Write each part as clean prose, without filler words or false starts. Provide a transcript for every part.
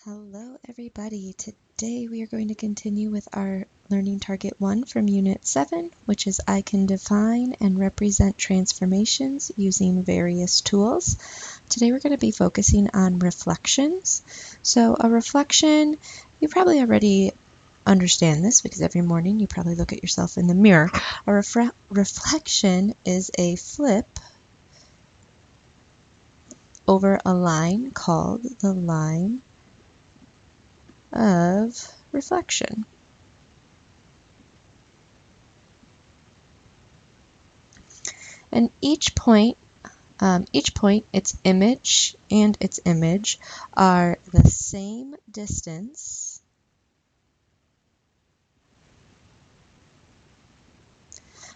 Hello everybody. Today we are going to continue with our Learning Target 1 from Unit 7, which is I can define and represent transformations using various tools. Today we're going to be focusing on reflections. So a reflection, you probably already understand this because every morning you probably look at yourself in the mirror. A reflection is a flip over a line called the line of reflection. And each point, its image and its image are the same distance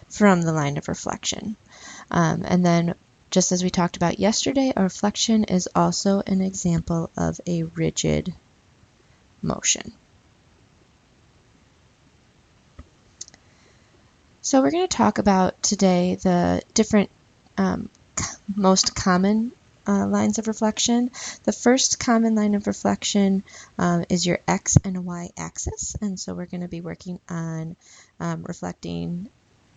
from the line of reflection. And then, just as we talked about yesterday, a reflection is also an example of a rigid motion. So we're going to talk about today the different most common lines of reflection. The first common line of reflection is your x and y axis, and so we're going to be working on reflecting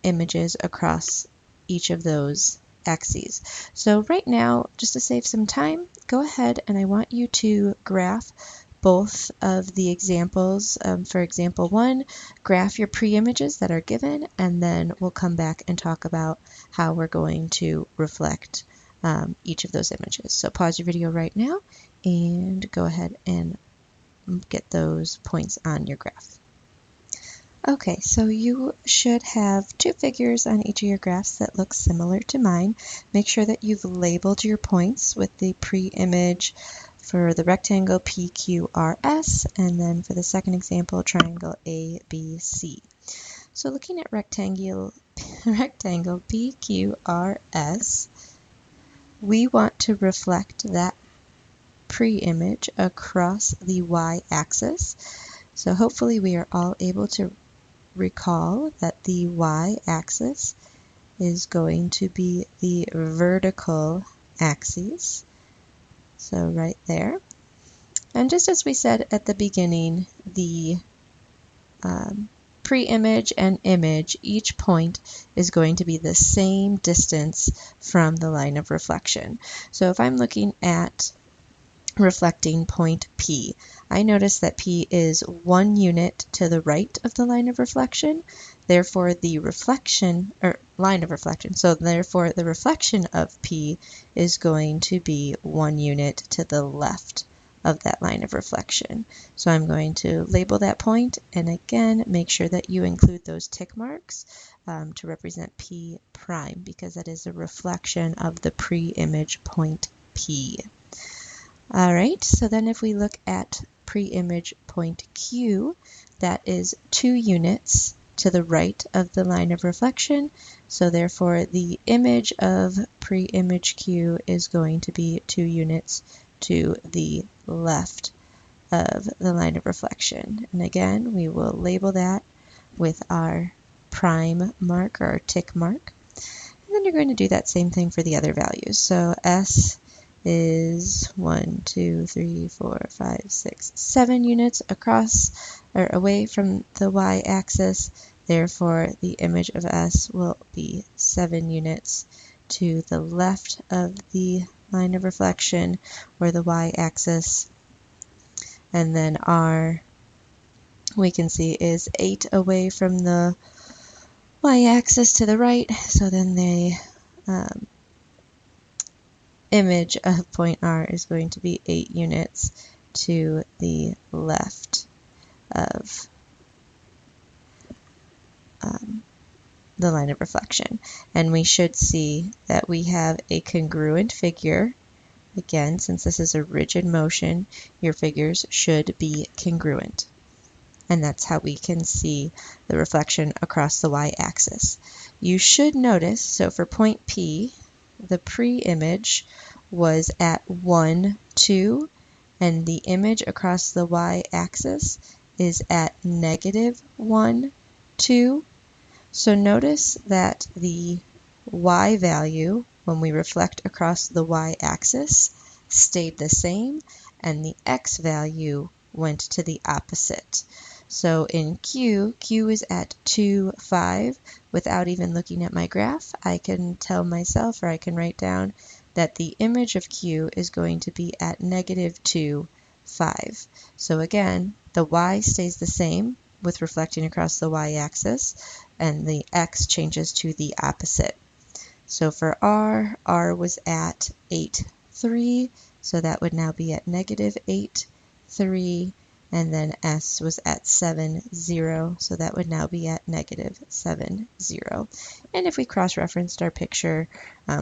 images across each of those axes. So right now, just to save some time, go ahead and I want you to graph both of the examples. For example 1, graph your pre-images that are given, and then we'll come back and talk about how we're going to reflect each of those images. So pause your video right now and go ahead and get those points on your graph. Okay, so you should have two figures on each of your graphs that look similar to mine. Make sure that you've labeled your points with the pre-image for the rectangle PQRS, and then for the second example, triangle ABC. So looking at rectangle PQRS, we want to reflect that pre-image across the y-axis. So hopefully we are all able to recall that the y-axis is going to be the vertical axis. So right there. And just as we said at the beginning, the pre-image and image, each point is going to be the same distance from the line of reflection. So if I'm looking at reflecting point P, I notice that P is 1 unit to the right of the line of reflection. Therefore, the reflection, or line of reflection, so therefore the reflection of P is going to be 1 unit to the left of that line of reflection. So I'm going to label that point, and again, make sure that you include those tick marks to represent P prime, because that is a reflection of the pre-image point P. All right, so then if we look at pre-image point Q, that is 2 units to the right of the line of reflection. So therefore, the image of pre-image Q is going to be 2 units to the left of the line of reflection. And again, we will label that with our prime mark or our tick mark. And then you're going to do that same thing for the other values. So S is 1, 2, 3, 4, 5, 6, 7 units across or away from the y-axis. Therefore, the image of S will be 7 units to the left of the line of reflection or the y-axis. And then R, we can see, is 8 away from the y-axis to the right. So then the image of point R is going to be 8 units to the left of the line of reflection. And we should see that we have a congruent figure. Again, since this is a rigid motion, your figures should be congruent. And that's how we can see the reflection across the y-axis. You should notice, so for point P, the pre-image was at 1, 2, and the image across the y-axis is at -1, 2. So notice that the y value, when we reflect across the y-axis, stayed the same, and the x value went to the opposite. So in Q is at 2, 5. Without even looking at my graph, I can tell myself, or I can write down, that the image of Q is going to be at -2, 5. So again, the y stays the same with reflecting across the y-axis, and the x changes to the opposite. So for R was at 8, 3, so that would now be at -8, 3, and then S was at 7, 0, so that would now be at -7, 0. And if we cross-referenced our picture,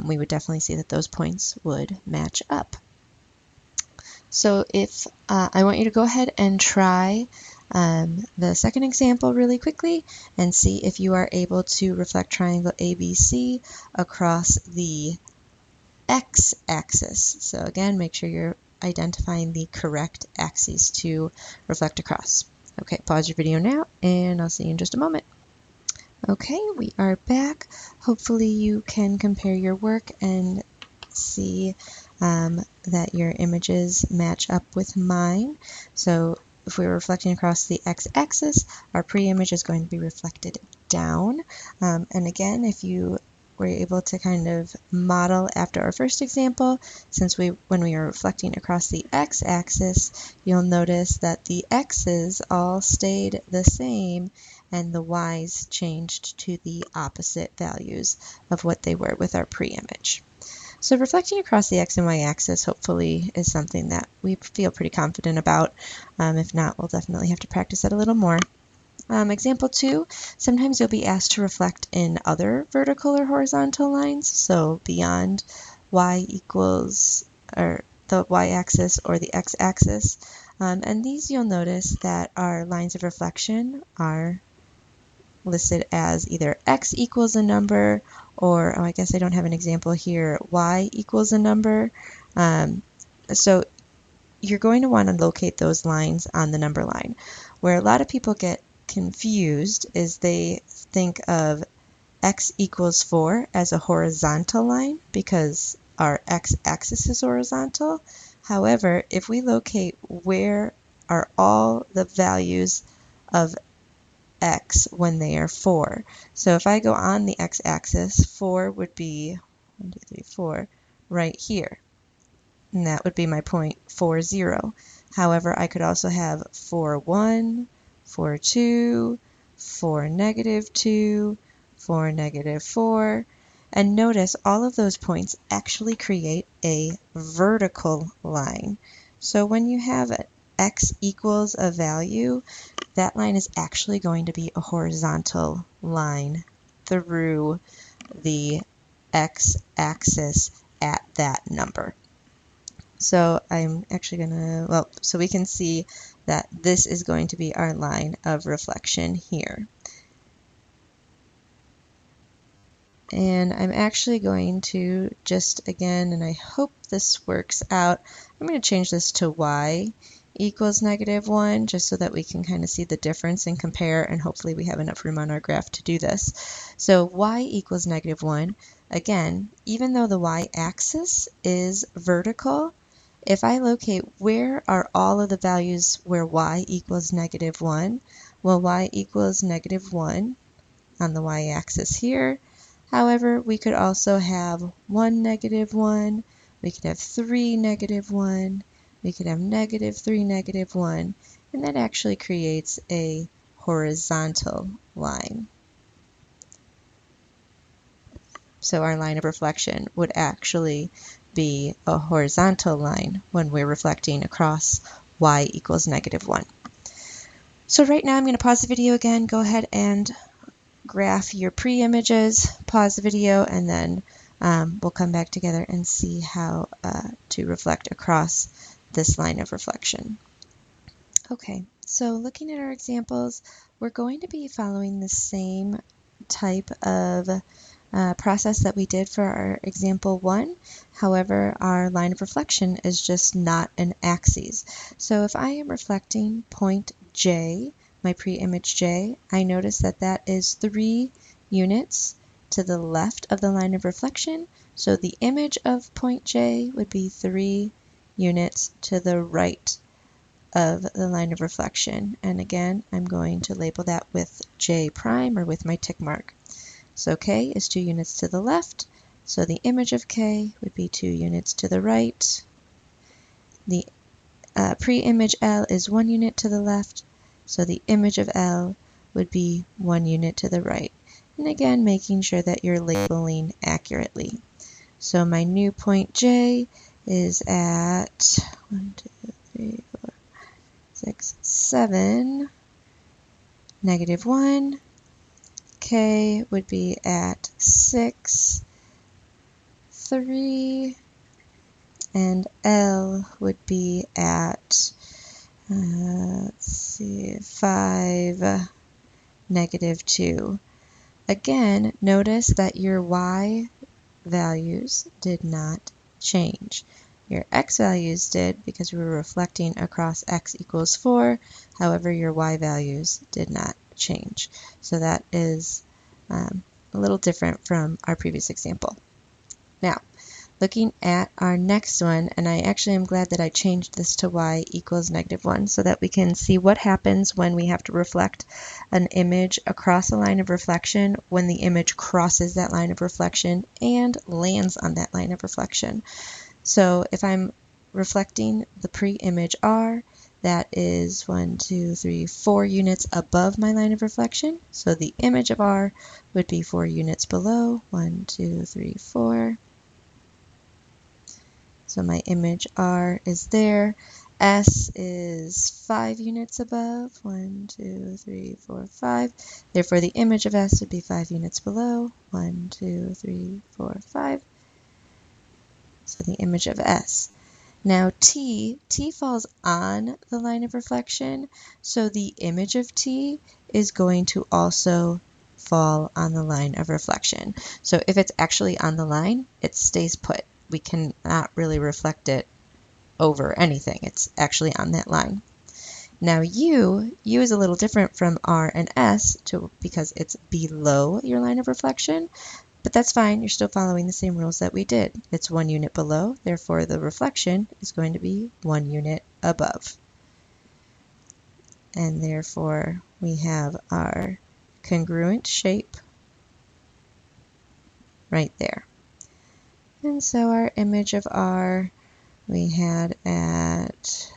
we would definitely see that those points would match up. So if I want you to go ahead and try the second example really quickly and see if you are able to reflect triangle ABC across the x-axis. So again, make sure you're identifying the correct axes to reflect across. Okay, pause your video now, and I'll see you in just a moment. Okay, we are back. Hopefully you can compare your work and see that your images match up with mine. So if we were reflecting across the x-axis, our pre-image is going to be reflected down. And again, if you were able to kind of model after our first example, since when we are reflecting across the x-axis, you'll notice that the x's all stayed the same and the y's changed to the opposite values of what they were with our pre-image. So reflecting across the x and y axis hopefully is something that we feel pretty confident about. If not, we'll definitely have to practice that a little more. Example 2, sometimes you'll be asked to reflect in other vertical or horizontal lines, so beyond y equals, or the y-axis or the x-axis. And these you'll notice that our lines of reflection are listed as either x equals a number, or, I guess I don't have an example here, y equals a number. So you're going to want to locate those lines on the number line. Where a lot of people get confused is they think of x equals 4 as a horizontal line because our x-axis is horizontal. However, if we locate where are all the values of x when they are 4. So if I go on the x-axis, 4 would be 1, 2, 3, 4 right here. And that would be my point 4, 0. However, I could also have 4, 1, 4, 2, 4, -2, 4, -4. And notice all of those points actually create a vertical line. So when you have x equals a value, that line is actually going to be a horizontal line through the x-axis at that number. So I'm actually going to, well, so we can see that this is going to be our line of reflection here. And I'm actually going to just, again, and I hope this works out, I'm going to change this to y equals -1, just so that we can kind of see the difference and compare, and hopefully we have enough room on our graph to do this. So y equals -1, again, even though the y-axis is vertical, if I locate where are all of the values where y equals -1, well, y equals -1 on the y-axis here. However, we could also have 1, -1, we could have 3, -1, we could have -3, -1, and that actually creates a horizontal line. So our line of reflection would actually be a horizontal line when we're reflecting across y equals -1. So right now I'm going to pause the video again, go ahead and graph your pre-images, pause the video, and then we'll come back together and see how to reflect across this line of reflection. Okay, so looking at our examples, we're going to be following the same type of process that we did for our example 1. However, our line of reflection is just not an axis. So if I am reflecting point J, my pre-image J, I notice that that is 3 units to the left of the line of reflection. So the image of point J would be 3 units to the right of the line of reflection. And again, I'm going to label that with J prime, or with my tick mark. So K is 2 units to the left, so the image of K would be 2 units to the right. The pre-image L is 1 unit to the left, so the image of L would be 1 unit to the right. And again, making sure that you're labeling accurately. So my new point J is at 1, 2, 3, 4, 6, 7, -1. K would be at 6, 3, and L would be at, let's see, 5, -2. Again, notice that your Y values did not change. Your X values did because we were reflecting across X equals 4. However, your Y values did not change. So that is a little different from our previous example. Now, looking at our next one, and I actually am glad that I changed this to Y equals -1 so that we can see what happens when we have to reflect an image across a line of reflection when the image crosses that line of reflection and lands on that line of reflection. So if I'm reflecting the pre-image R, that is 1, 2, 3, 4 units above my line of reflection. So the image of R would be 4 units below, 1, 2, 3, 4. So my image R is there. S is 5 units above. 1, 2, 3, 4, 5. Therefore, the image of S would be 5 units below. 1, 2, 3, 4, 5. So the image of S. Now T falls on the line of reflection, so the image of T is going to also fall on the line of reflection. So if it's actually on the line, it stays put. We cannot really reflect it over anything. It's actually on that line. Now U is a little different from R and S because it's below your line of reflection, but that's fine. You're still following the same rules that we did. It's 1 unit below, therefore the reflection is going to be 1 unit above. And therefore we have our congruent shape right there. And so our image of R we had at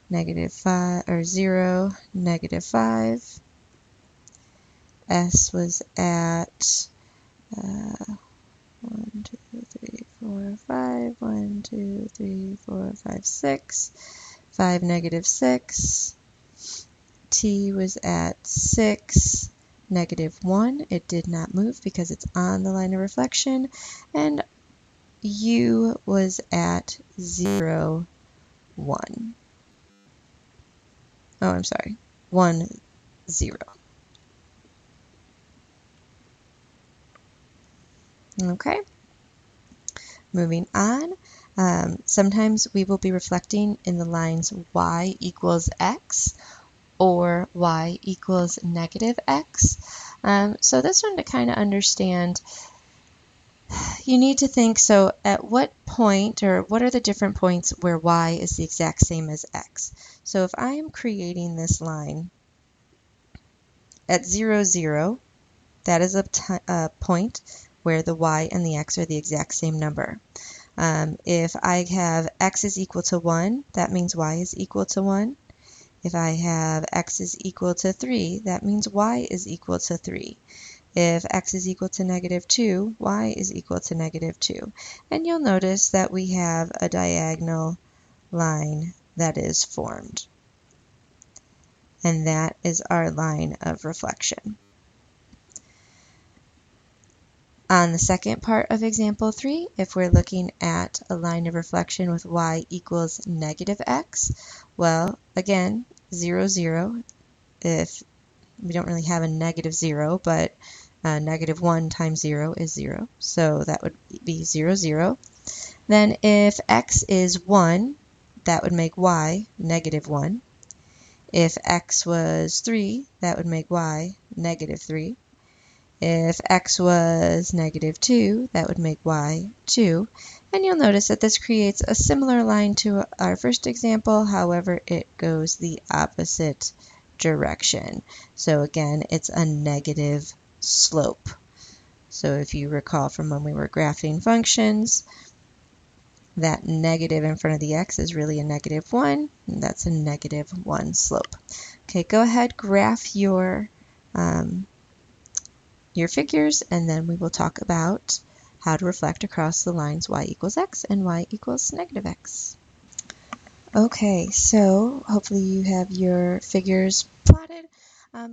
-5 or 0, -5. S was at 1, 2, 3, 4, 5. 1, 2, 3, 4, 5, 6. 5, -6. T was at 6, -1. It did not move because it's on the line of reflection. And U was at 0, 1. Oh, I'm sorry. 1, 0. Okay. Moving on. Sometimes we will be reflecting in the lines Y equals X or Y equals -X. So this one, to kind of understand, you need to think, so at what point, or what are the different points where Y is the exact same as X? So if I am creating this line at 0, 0, that is a point where the Y and the X are the exact same number. If I have X is equal to 1, that means Y is equal to 1. If I have X is equal to 3, that means Y is equal to 3. If X is equal to -2, Y is equal to -2. And you'll notice that we have a diagonal line that is formed. And that is our line of reflection. On the second part of example 3, if we're looking at a line of reflection with Y equals -X, well, again, 0, 0, if we don't really have a -0, but -1 times 0 is 0, so that would be 0, 0. Then if X is 1, that would make Y -1. If X was 3, that would make Y -3. If X was -2, that would make Y 2. And you'll notice that this creates a similar line to our first example, however, it goes the opposite direction. So again, it's a negative slope. So if you recall from when we were graphing functions, that negative in front of the x is really a -1, and that's a -1 slope. Okay, go ahead, graph your figures, and then we will talk about how to reflect across the lines y equals x and y equals -x. Okay, so hopefully you have your figures plotted.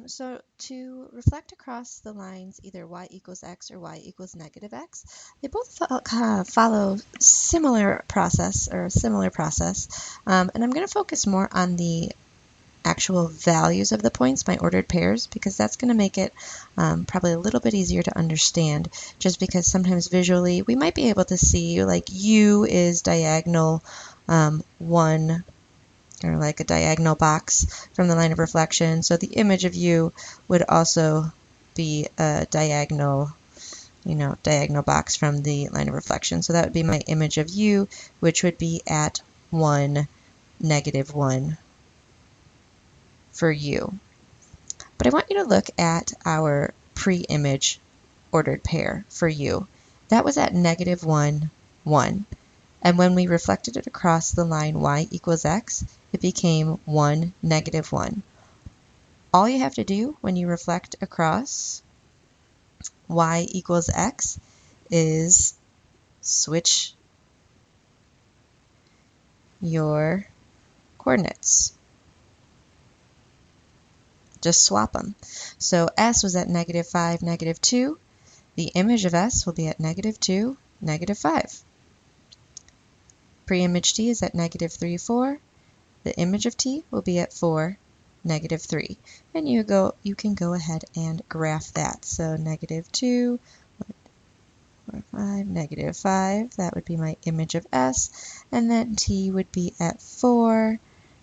So to reflect across the lines either y equals x or y equals -x, they both follow similar process or a similar process. And I'm going to focus more on the actual values of the points, my ordered pairs, because that's going to make it probably a little bit easier to understand, just because sometimes visually we might be able to see like u is diagonal 1, or like a diagonal box from the line of reflection. So the image of u would also be a diagonal, diagonal box from the line of reflection. So that would be my image of u, which would be at 1, -1 for u. But I want you to look at our pre-image ordered pair for u. That was at -1, 1. And when we reflected it across the line y equals x, it became 1, -1. All you have to do when you reflect across y equals x is switch your coordinates. Just swap them. So s was at -5, -2. The image of s will be at -2, -5. Pre-image t is at -3, 4. The image of t will be at 4, -3. And you can go ahead and graph that. So -2, 4, 5, -5, that would be my image of s, and then t would be at 4,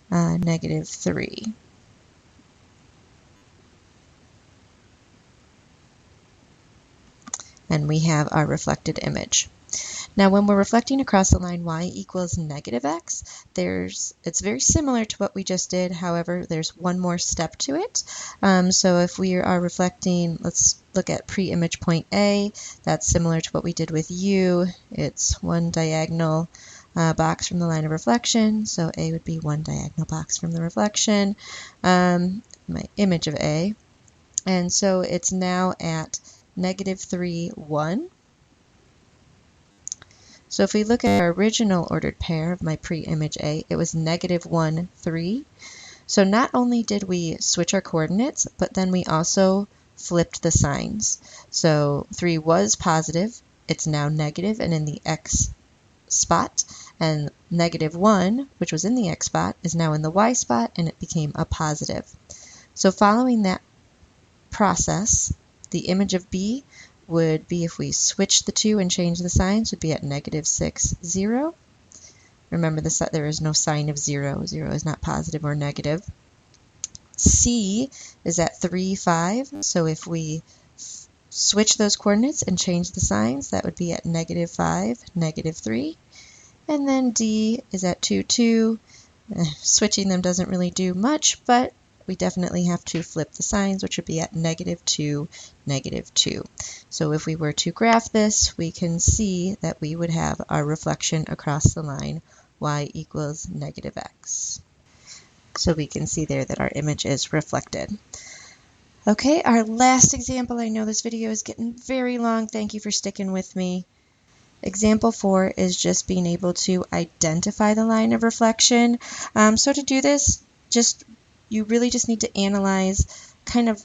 -3. And we have our reflected image. Now when we're reflecting across the line y equals -x, it's very similar to what we just did, however there's one more step to it. So if we are reflecting, let's look at pre-image point A, that's similar to what we did with u. It's one diagonal box from the line of reflection, so A would be one diagonal box from the reflection, my image of A. And so it's now at -3, 1. So if we look at our original ordered pair of my pre-image A, it was -1, 3. So not only did we switch our coordinates, but then we also flipped the signs. So 3 was positive, it's now negative and in the x spot, and -1, which was in the x spot, is now in the y spot, and it became a positive. So following that process, the image of B would be, if we switch the two and change the signs, would be at -6, 0. Remember there is no sign of 0. 0 is not positive or negative. C is at 3, 5. So if we switch those coordinates and change the signs, that would be at -5, -3. And then D is at 2, 2. Switching them doesn't really do much, but we definitely have to flip the signs, which would be at -2, -2. So if we were to graph this, we can see that we would have our reflection across the line y equals -x. So we can see there that our image is reflected. Okay, our last example. I know this video is getting very long. Thank you for sticking with me. Example 4 is just being able to identify the line of reflection. So to do this, you really just need to analyze kind of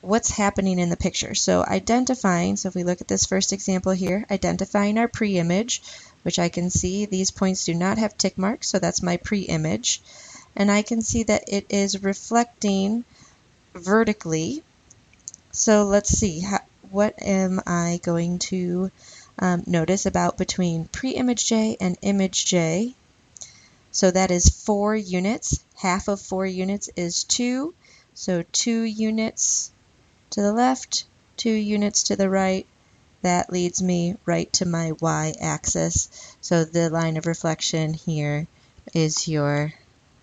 what's happening in the picture. So identifying, so if we look at this first example here, identifying our pre-image, which I can see these points do not have tick marks, so that's my pre-image. And I can see that it is reflecting vertically. So let's see, what am I going to notice about between pre-image J and image J? So that is 4 units. Half of 4 units is 2. So 2 units to the left, 2 units to the right, that leads me right to my y-axis. So the line of reflection here is your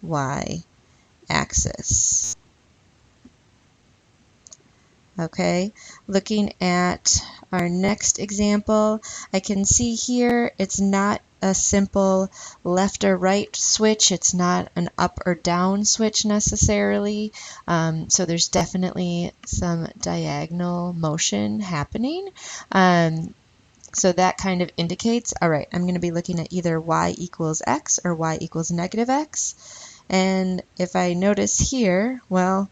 y-axis. Okay, looking at our next example, I can see here it's not a simple left or right switch. It's not an up or down switch necessarily. So there's definitely some diagonal motion happening. So that kind of indicates, all right, I'm going to be looking at either y equals x or y equals negative x. And if I notice here, well,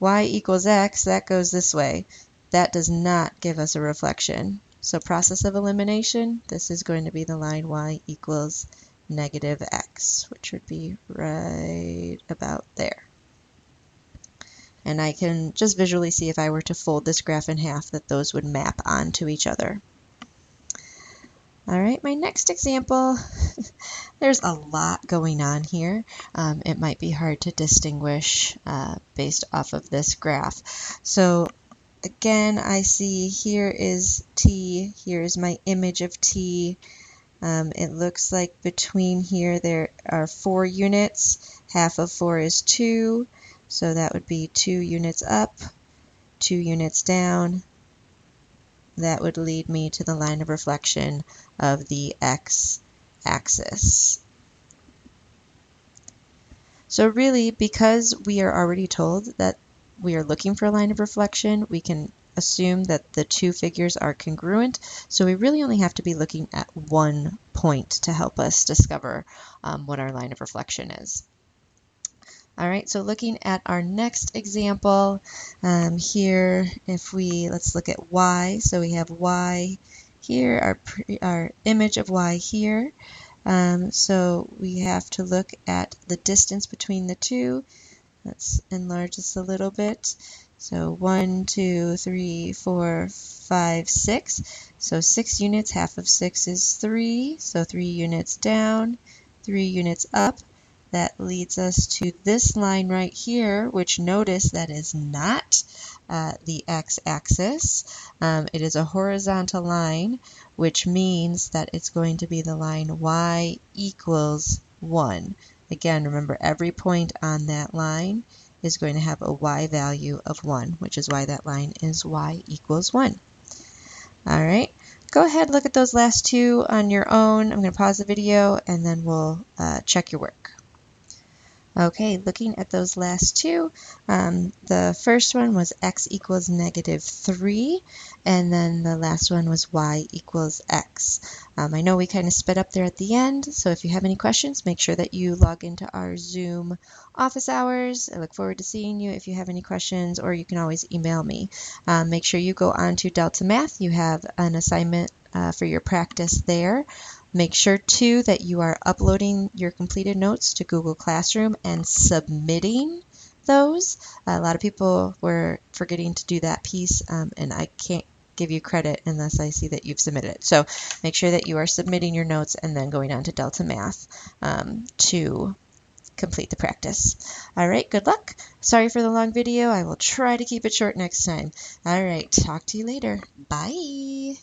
y equals x, that goes this way. That does not give us a reflection. So process of elimination, this is going to be the line y equals negative x, which would be right about there. And I can just visually see if I were to fold this graph in half that those would map onto each other. All right, my next example, there's a lot going on here. It might be hard to distinguish based off of this graph. So again, I see here is t, here is my image of t. It looks like between here there are 4 units. Half of 4 is 2, so that would be 2 units up, 2 units down. That would lead me to the line of reflection of the x-axis. So really, because we are already told that we are looking for a line of reflection, we can assume that the two figures are congruent. So we really only have to be looking at one point to help us discover what our line of reflection is. All right, so looking at our next example here, if let's look at y. So we have y here, our image of y here. So we have to look at the distance between the two. Let's enlarge this a little bit. So 1, 2, 3, 4, 5, 6. So 6 units, half of 6 is 3. So 3 units down, 3 units up. That leads us to this line right here, which notice that is not the x-axis. It is a horizontal line, which means that it's going to be the line y equals 1. Again, remember every point on that line is going to have a y value of 1, which is why that line is y equals 1. All right, go ahead, look at those last two on your own. I'm going to pause the video and then we'll check your work. Okay, looking at those last two, the first one was x equals negative 3, and then the last one was y equals x. I know we kind of sped up there at the end, so if you have any questions, make sure that you log into our Zoom office hours. I look forward to seeing you if you have any questions, or you can always email me. Make sure you go on to Delta Math. You have an assignment for your practice there. Make sure, too, that you are uploading your completed notes to Google Classroom and submitting those. A lot of people were forgetting to do that piece, and I can't give you credit unless I see that you've submitted it. So make sure that you are submitting your notes and then going on to Delta Math to complete the practice. All right, good luck. Sorry for the long video. I will try to keep it short next time. All right, talk to you later. Bye.